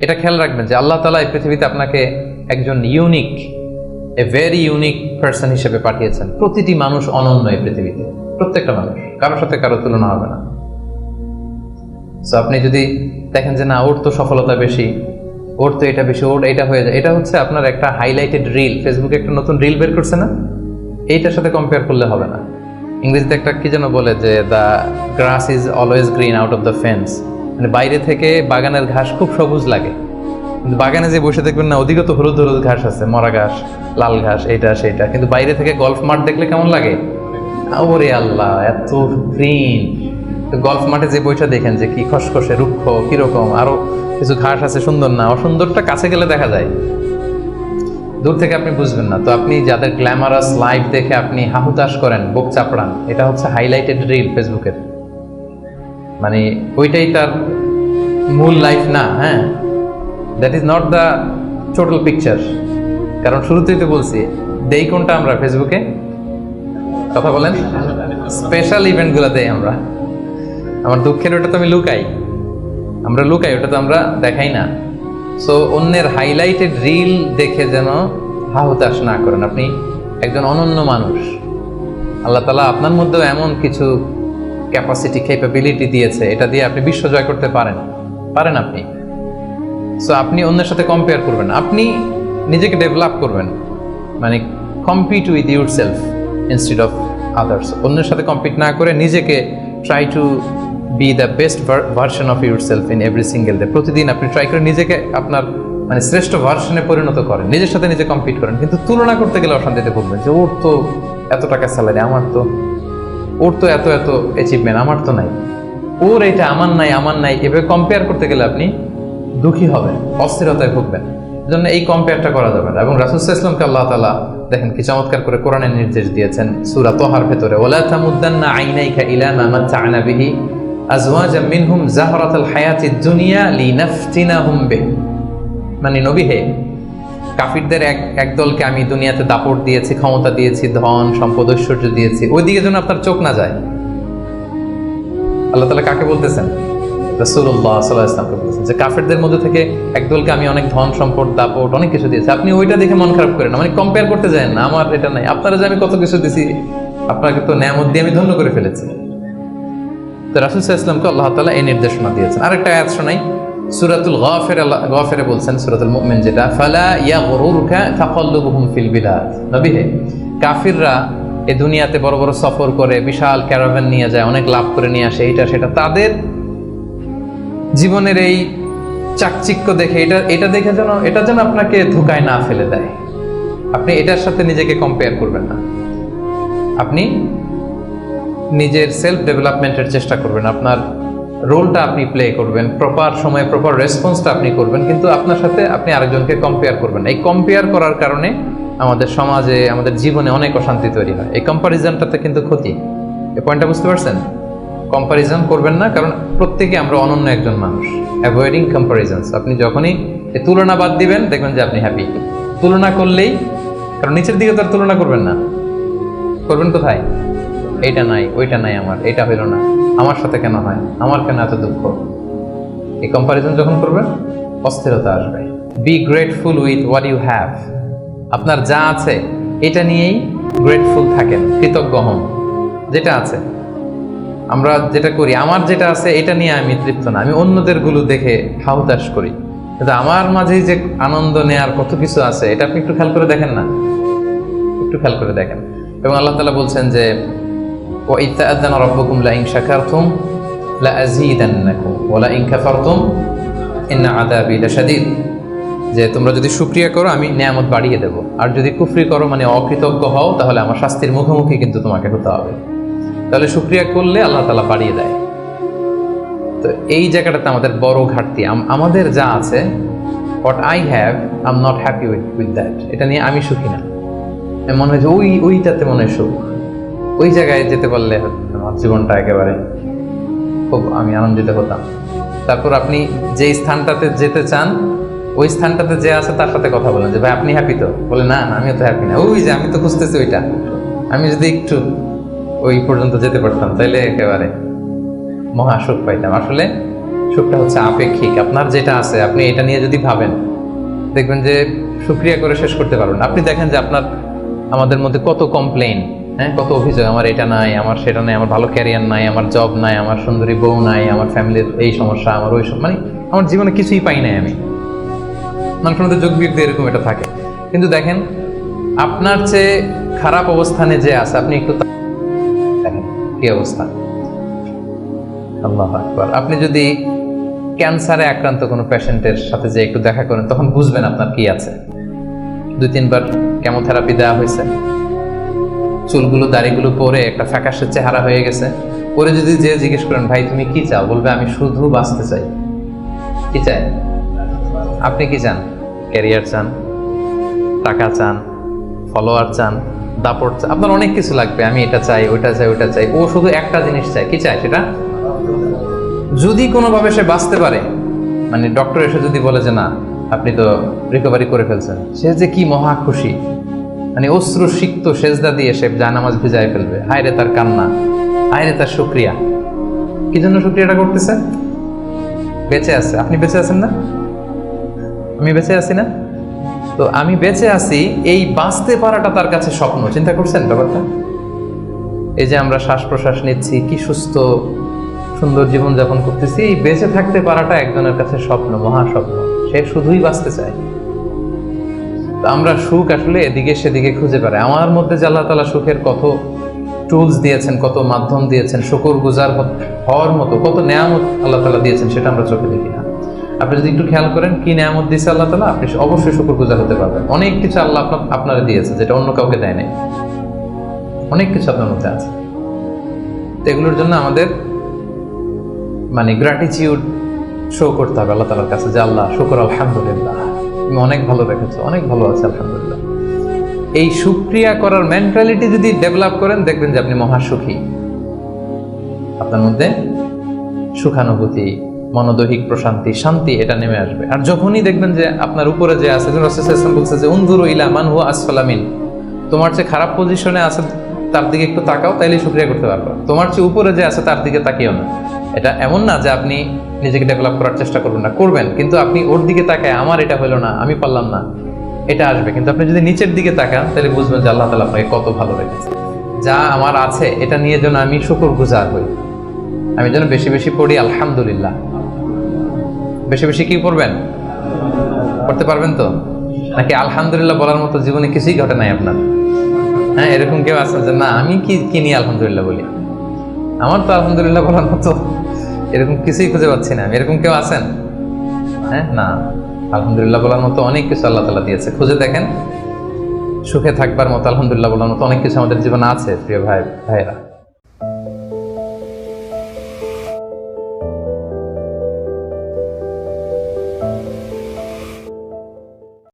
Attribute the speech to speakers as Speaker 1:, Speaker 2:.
Speaker 1: এটা খেয়াল রাখবেন যে আল্লাহ তাআলা এই পৃথিবীতে আপনাকে একজন unique, a very unique person হিসেবে পাঠিয়েছেন। প্রতিটি মানুষ অনন্য এই পৃথিবীতে, প্রত্যেকটা মানুষ, কারোর সাথে কারো তুলনা হবে না। সো আপনি যদি দেখেন যে না ওর তো সফলতা বেশি, ওর তো এটা বেশি, ওর এটা হয়ে যায়, এটা হচ্ছে আপনার একটা হাইলাইটেড রিল। ফেসবুকে একটা নতুন রিল বের করছে না, এইটার সাথে কম্পেয়ার করলে হবে না। ইংরেজিতে একটা কি যেন বলে যে the grass is always green out of the fence, মানে বাইরে থেকে বাগানের ঘাস খুব সবুজ লাগে, কিন্তু বাগানে যে বসে দেখবেন না ওদিকে তো হলুদ হলুদ ঘাস আছে, মরা ঘাস, লাল ঘাস, এইটা সেইটা, কিন্তু বাইরে থেকে গল্ফ মাঠ দেখলে কেমন লাগে? ওরে আল্লাহ, এত গ্রিন। গল্ফ মাঠে যে বইটা দেখেন যে কি খসখসে রুক্ষ, কিরকম আরো কিছু ঘাস আছে, সুন্দর না? অসুন্দরটা কাছে গেলে দেখা যায়, দূর থেকে আপনি বুঝবেন না। তো আপনি যাদের গ্ল্যামারাস লাইফ দেখে আপনি হাহুতাশ করেন, বুক চাপড়ান, এটা হচ্ছে হাইলাইটেড রিল ফেসবুকের, মানে ওইটাই তার মূল লাইফ না। হ্যাঁ, that is not the total picture. কারণ শুরুতেই তো বলছি, দেই কোনটা আমরা ফেসবুকে? কথা বলেন, স্পেশাল ইভেন্টগুলো দেই আমরা। আমার দুঃখের ওটা তো আমি লুকাই, আমরা লুকাই, ওটা তো আমরা দেখাই না। সো অন্যের হাইলাইটেড রিল দেখে যেন হাহুতাশ না করেন। আপনি একজন অনন্য মানুষ, আল্লাহ তাআলা আপনার মধ্যেও এমন কিছু ক্যাপাসিটি, ক্যাপাবিলিটি দিয়েছে, এটা দিয়ে আপনি বিশ্ব জয় করতে পারেন আপনি। সো আপনি অন্যের সাথে কম্পেয়ার করবেন, আপনি নিজেকে ডেভেলপ করবেন, মানে compete with your self instead of others. অন্যের সাথে কম্পিট না করে নিজেকে try to B the best version of your self in every single day. প্রতিদিন আপনি ট্রাই করে নিজেকে আপনার মানে শ্রেষ্ঠ ভার্সনে পরিণত করেন, নিজের সাথে নিজে কম্পিট করেন। কিন্তু তুলনা করতে গেলে অশান্তিতে ভুগবেন যে ওর তো এত টাকা স্যালারি, আমার তো, ওর তো এত এত অ্যাচিভমেন্ট, আমার তো নাই, ওর এটা আমার নাই। এভাবে কম্পেয়ার করতে গেলে আপনি দুঃখী হবেন, অস্থিরতায় ভুগবেন। এজন্য এই কম্পেয়ারটা করা যাবে না। এবং রাসূল সাল্লাল্লাহু আলাইহি ওয়াসাল্লামকে আল্লাহ তাআলা দেখেন কি চমৎকার করে কোরআনের নির্দেশ দিয়েছেন সূরা তাহার ভেতরে, ওয়ালা তামুদ্দান্না আইনাইকা ইলা মা মাতআনা বিহি আজওয়াজাম মিনহুম যাহরাতাল হায়াতিদ দুনিয়া লিনাফতিনাহুম বিহি। মানে নবী হে, কাফিরদের এক দলকে আমি দুনিয়াতে দাপট দিয়েছি, ক্ষমতা দিয়েছি, ধন সম্পদ ঐশ্বর্য দিয়েছি, ওইদিকে যেন আপনার চোখ না যায়। আল্লাহ তাআলা কাকে বলতেছেন? রাসূলুল্লাহ সাল্লাল্লাহু আলাইহি ওয়াসাল্লামকে বলতেছেন যে কাফেরদের মধ্যে থেকে একদলকে আমি অনেক ধন সম্পদ দাপট অনেক কিছু দিয়েছি, আপনি ওইটা দেখে মন খারাপ করেন না, মানে কম্পেয়ার করতে যায় না, আমার এটা নাই, আপনারা যে আমি কত কিছু দিছি, আপনাকে তো নেয়ামত দিয়ে আমি ধন্য করে ফেলেছি। তো রাসূল সাল্লাল্লাহু আলাইহি ওয়াসাল্লামকে আল্লাহ তাআলা এই নির্দেশনা দিয়েছেন। আরেকটা আয়াত শোনাই, সূরাতুল গাফিরে বলছেন, সূরাতুল মুমিন যেটা, ফালা ইয়াগরুরকা তাকাল্লুবুহুম ফিল বিলাদ। নবী হে, কাফিররা এই দুনিয়াতে বড় বড় সফর করে, বিশাল ক্যারাভান নিয়ে যায়, অনেক লাভ করে নিয়ে আসে, এইটা সেটা, তাদের জীবনের এই চাকচিক্য দেখে, এটা দেখে যেন এটা যেন আপনাকে ধোঁকায় না ফেলে দেয়। আপনি এটার সাথে নিজেকে কম্পেয়ার করবেন না, আপনি নিজের সেলফ ডেভেলপমেন্টের চেষ্টা করবেন, আপনার রোলটা আপনি প্লে করবেন, প্রপার সময়ে প্রপার রেসপন্সটা আপনি করবেন, কিন্তু আপনার সাথে আপনি আরেকজনকে কম্পেয়ার করবেন। এই কম্পেয়ার করার কারণে আমাদের সমাজে, আমাদের জীবনে অনেক অশান্তি তৈরি হয়। এই কম্পারিজনটাতে কিন্তু ক্ষতি। এই পয়েন্টটা বুঝতে পারছেন? কম্পারিজন করবেন না, কারণ প্রত্যেকে আমরা অনন্য একজন মানুষ। অ্যাভয়েডিং কম্পারিজনস, আপনি যখনই এই তুলনা বাদ দিবেন দেখবেন যে আপনি হ্যাপি। তুলনা করলেই, কারণ নিচের দিকে তো আর তুলনা করবেন না, করবেন কোথায়? এইটা নাই, ওইটা নাই, আমার এইটা হইল না, আমার সাথে কেন হয়, আমার কেন এত দুঃখ। এই কম্পারিজন যখন করবেন অস্থিরতা আসবে। Be grateful with what you have. আপনার যা আছে এটা নিয়েই গ্রেটফুল থাকেন, কৃতজ্ঞ হন যেটা আছে। আমরা যেটা করি, আমার যেটা আছে এটা নিয়ে আমি তৃপ্ত না, আমি অন্যদের গুলো দেখে হাহুতাশ করি, কিন্তু আমার মাঝেই যে আনন্দ নেয়ার কত কিছু আছে, এটা আপনি একটু খেয়াল করে দেখেন না, একটু খেয়াল করে দেখেন। এবং আল্লাহ তাআলা বলছেন যে وَإِذْ تَأَذَّنَ رَبُّكُمْ لَئِنْ شَكَرْتُمْ لَأَزِيدَنَّكُمْ وَلَئِنْ كَفَرْتُمْ إِنَّ عَذَابِي لَشَدِيدٌ। যে তোমরা যদি শুকরিয়া করো আমি নিয়ামত বাড়িয়ে দেব, আর যদি কুফরি করো মানে অকৃতজ্ঞ হও, তাহলে আমার শাস্তির মুখোমুখি কিন্তু তোমাকে হতে হবে। তাহলে শুকরিয়া করলে আল্লাহ তাআলা বাড়িয়ে দেয়। তো এই জায়গাটাতে আমাদের বড় ঘাটতি, আমাদের যা আছে, what I have I'm not happy with that, এটা নিয়ে আমি সুখী না। মনে হয় যে ওইটাতে মনে হয় সুখ, ওই জায়গায় যেতে পারলে আমার জীবনটা একেবারে খুব আমি আনন্দিত হতাম। তারপর আপনি যেই স্থানটাতে যেতে চান, ওই স্থানটাতে যে আছে তার সাথে কথা বলেন যে ভাই আপনি হ্যাপি তো? বলে না আমিও তো হ্যাপি না। ওই যে আমি তো খুঁজতেছি ওইটা, আমি যদি একটু ওই পর্যন্ত যেতে পারতাম তাইলে একেবারে মহা সুখ পাইতাম। আসলে সুখটা হচ্ছে আপেক্ষিক। আপনার যেটা আছে আপনি এটা নিয়ে যদি ভাবেন, দেখবেন যে শুকরিয়া করে শেষ করতে পারবেন না। আপনি দেখেন যে আমাদের মধ্যে কত কমপ্লেইন, হ্যাঁ, কত অভিযোগ, আমার এটা নাই, আমার সেটা নাই, আমার ভালো ক্যারিয়ার নাই, আমার জব নাই, আমার সুন্দরী বউ নাই, আমার ফ্যামিলির এই সমস্যা, আমার ওই মানে আমার জীবনে কিছুই পাই নাই আমি। মানুষের মধ্যে যোগ বিয়োগ দিয়ে এরকম এটা থাকে। কিন্তু দেখেন আপনার চেয়ে খারাপ অবস্থানে যে আছে, আপনি একটু দেখেন কি অবস্থা। আল্লাহু আকবার। আপনি যদি ক্যান্সারে আক্রান্ত কোনো পেশেন্টের সাথে যে একটু দেখা করেন, তখন বুঝবেন আপনার কি আছে। 2-3 বার কেমোথেরাপি দেওয়া হয়েছে, চুলগুলো দাড়িগুলো পরে একটা ফ্যাকাশে চেহারা হয়ে গেছে। পরে যদি যে জিজ্ঞেস করেন ভাই তুমি কি চাও, বলবে আমি শুধু বাঁচতে চাই। কি চাই? আপনি কি চান? ক্যারিয়ার চান, টাকা চান, ফলোয়ার চান, দাপট চান, আপনার অনেক কিছু লাগবে। আমি এটা চাই, ওইটা চাই, ওইটা চাই। ও শুধু একটা জিনিস চাই। কি চাই সেটা? যদি কোনোভাবে সে বাঁচতে পারে, মানে ডক্টর এসে যদি বলে যে না আপনি তো রিকভারি করে ফেলছেন, সে যে কি মহা খুশি, মানে অশ্রু সিক্ত সেজদা দিয়ে সে জায়নামাজ ভিজায় ফেলবে। হায় রে তার কান্না, হায় রে তার শুকরিয়া। কি জন্য শুকরিয়াটা করতেছে? বেঁচে আছে। আপনি বেঁচে আছেন না? আমি বেঁচে আছি না? তো আমি বেঁচে আছি, এই বাঁচতে পারাটা তার কাছে স্বপ্ন। চিন্তা করছেন ব্যাপারটা? এই যে আমরা শ্বাস প্রশ্বাস নিচ্ছি, কি সুস্থ সুন্দর জীবন যাপন করতেছি, এই বেঁচে থাকতে পারাটা একজনের কাছে স্বপ্ন, মহা স্বপ্ন। সে শুধুই বাঁচতে চায়। আমরা সুখ আসলে এদিকে সেদিকে খুঁজে পাই। আমার মধ্যে যে আল্লাহ তাআলা সুখের কত টুলস দিয়েছেন, কত মাধ্যম দিয়েছেন, শুকরগুজার হওয়ার মতো কত নেয়ামত আল্লাহ তাআলা দিয়েছেন, সেটা আমরা চোখে দেখি না। আপনি যদি একটু খেয়াল করেন কি নেয়ামত দিয়েছে আল্লাহ তাআলা, আপনি অবশ্যই শুকরগুজার হতে পারবেন। অনেক কিছু আল্লাহ আপনারা দিয়েছে যেটা অন্য কাউকে দেয় নাই। অনেক কিছু আপনার মধ্যে আছে। তো এগুলোর জন্য আমাদের মানে গ্র্যাটিটিউড শো করতে হবে আল্লাহ তাআলার কাছে, যে আল্লাহ শুকর, আলহামদুলিল্লাহ, তুমি অনেক ভালো রেখেছো, অনেক ভালো আছে, আলহামদুলিল্লাহ। এই শুকরিয়া করার মেন্টালিটি যদি ডেভেলপ করেন, দেখবেন যে আপনি মহা সুখী। আপনার মধ্যে সুখানুভূতি, মনোদৈহিক প্রশান্তি, শান্তি এটা নেমে আসবে। আর যখনই দেখবেন যে আপনার উপরে যে আছে, রাসূলুল্লাহ সাল্লাল্লাহু আলাইহি ওয়াসাল্লাম বলছে যে উনজুরু ইলা মান হুয়া আসফালা মিন, তোমার চেয়ে খারাপ পজিশনে আছে তার দিকে একটু তাকাও, তাইলে শুকরিয়া করতে পারবে। তোমার চেয়ে উপরে যে আছে তার দিকে তাকিও না। এটা এমন না যে আপনি নিজেকে ডেভেলপ করার চেষ্টা করবেন না, করবেন, কিন্তু আপনি ওর দিকে তাকায় আমার এটা হলো না, আমি পারলাম না, এটা আসবে। কিন্তু আপনি যদি নিচের দিকে তাকান, তাহলে বুঝবেন যে আল্লাহ তাআলা আপনাকে কত ভালো রেখেছে। যা আমার আছে এটা নিয়ে যেন আমি শুকরগুজার হই, আমি যেন বেশি বেশি পড়ি আলহামদুলিল্লাহ। বেশি বেশি কি পড়বেন? পড়তে পারবেন তো? নাকি আলহামদুলিল্লাহ বলার মতো জীবনে কিছুই ঘটে নাই আপনার? হ্যাঁ, এরকম কেউ আছেন যে না আমি কি নিয়ে আলহামদুলিল্লাহ বলি, আমার তো আলহামদুলিল্লাহ বলার মতো এরকম কিছুই খুঁজে পাচ্ছি না। এরকম কেউ আছেন? হ্যাঁ, না, আলহামদুলিল্লাহ বলার মতো অনেক কিছু আল্লাহ তাআলা দিয়েছে। খুঁজে দেখেন, সুখে থাকবার মতো, আলহামদুলিল্লাহ বলার মতো অনেক কিছু আমাদের জীবনে আছে প্রিয় ভাইয়েরা।